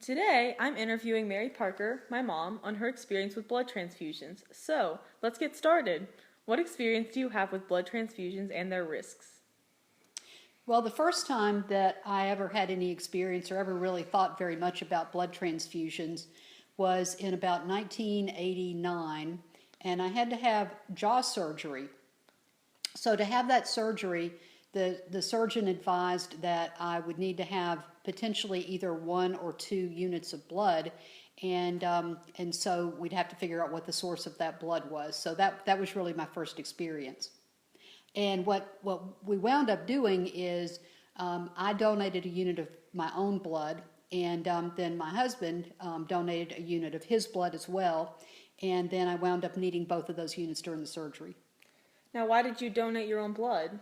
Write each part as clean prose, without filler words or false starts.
Today, I'm interviewing Mary Parker, my mom, on her experience with blood transfusions. So, let's get started. What experience do you have with blood transfusions and their risks? Well, the first time that I ever had any experience or ever really thought very much about blood transfusions was in about 1989, and I had to have jaw surgery. So to have that surgery, the surgeon advised that I would need to have potentially either 1 or 2 units of blood, and so we'd have to figure out what the source of that blood was. So that was really my first experience. And what we wound up doing is I donated a unit of my own blood, and then my husband donated a unit of his blood as well, and then I wound up needing both of those units during the surgery. Now, why did you donate your own blood?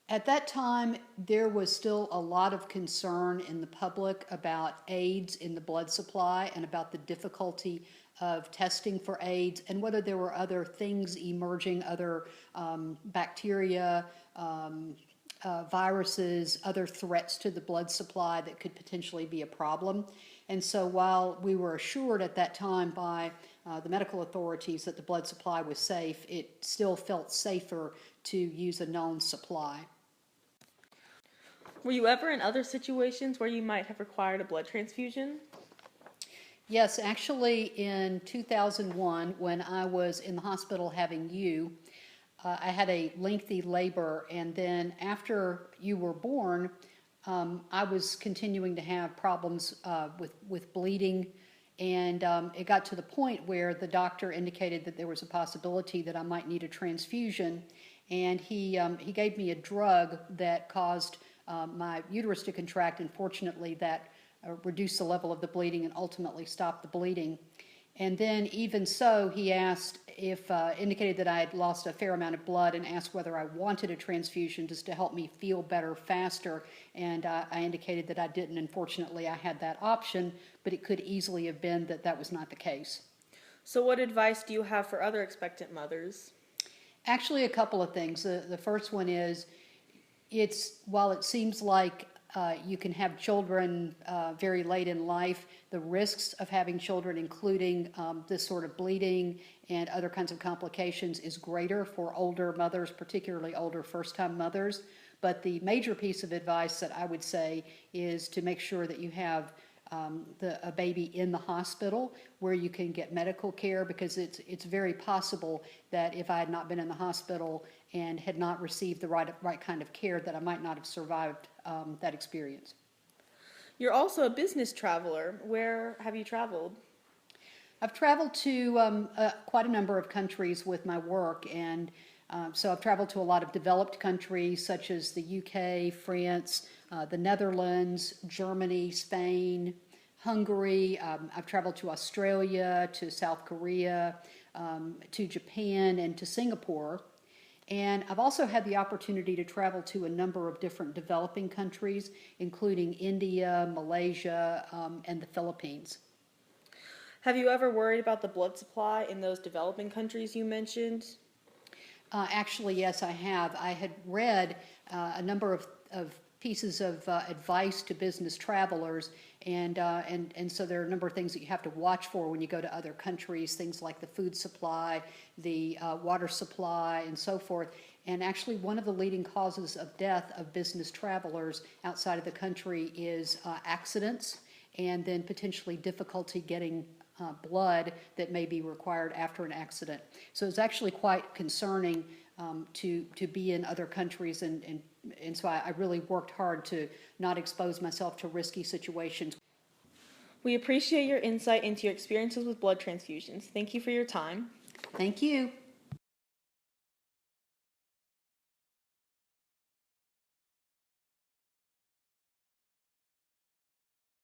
At that time, there was still a lot of concern in the public about AIDS in the blood supply and about the difficulty of testing for AIDS and whether there were other things emerging, other bacteria, viruses, other threats to the blood supply that could potentially be a problem. And so while we were assured at that time by the medical authorities that the blood supply was safe, it still felt safer to use a known supply. Were you ever in other situations where you might have required a blood transfusion? Yes, actually in 2001, when I was in the hospital having you, I had a lengthy labor, and then after you were born, I was continuing to have problems with bleeding, and it got to the point where the doctor indicated that there was a possibility that I might need a transfusion, and he gave me a drug that caused my uterus to contract, and fortunately that reduced the level of the bleeding and ultimately stopped the bleeding. And then even so, he asked if, indicated that I had lost a fair amount of blood and asked whether I wanted a transfusion just to help me feel better faster. And I indicated that I didn't. Unfortunately, I had that option, but it could easily have been that that was not the case. So, what advice do you have for other expectant mothers? Actually, a couple of things. The first one is, while it seems like you can have children very late in life, the risks of having children, including this sort of bleeding and other kinds of complications, is greater for older mothers, particularly older first-time mothers. But the major piece of advice that I would say is to make sure that you have a baby in the hospital where you can get medical care, because it's very possible that if I had not been in the hospital and had not received the right kind of care, that I might not have survived that experience. You're also a business traveler. Where have you traveled? I've traveled to quite a number of countries with my work, and so I've traveled to a lot of developed countries such as the UK, France, the Netherlands, Germany, Spain, Hungary. I've traveled to Australia, to South Korea, to Japan, and to Singapore. And I've also had the opportunity to travel to a number of different developing countries, including India, Malaysia, and the Philippines. Have you ever worried about the blood supply in those developing countries you mentioned? Actually, yes, I have. I had read a number of pieces of advice to business travelers, and so there are a number of things that you have to watch for when you go to other countries, things like the food supply, the water supply, and so forth. And actually, one of the leading causes of death of business travelers outside of the country is accidents, and then potentially difficulty getting blood that may be required after an accident. So it's actually quite concerning to be in other countries, and so I really worked hard to not expose myself to risky situations. We appreciate your insight into your experiences with blood transfusions. Thank you for your time. Thank you.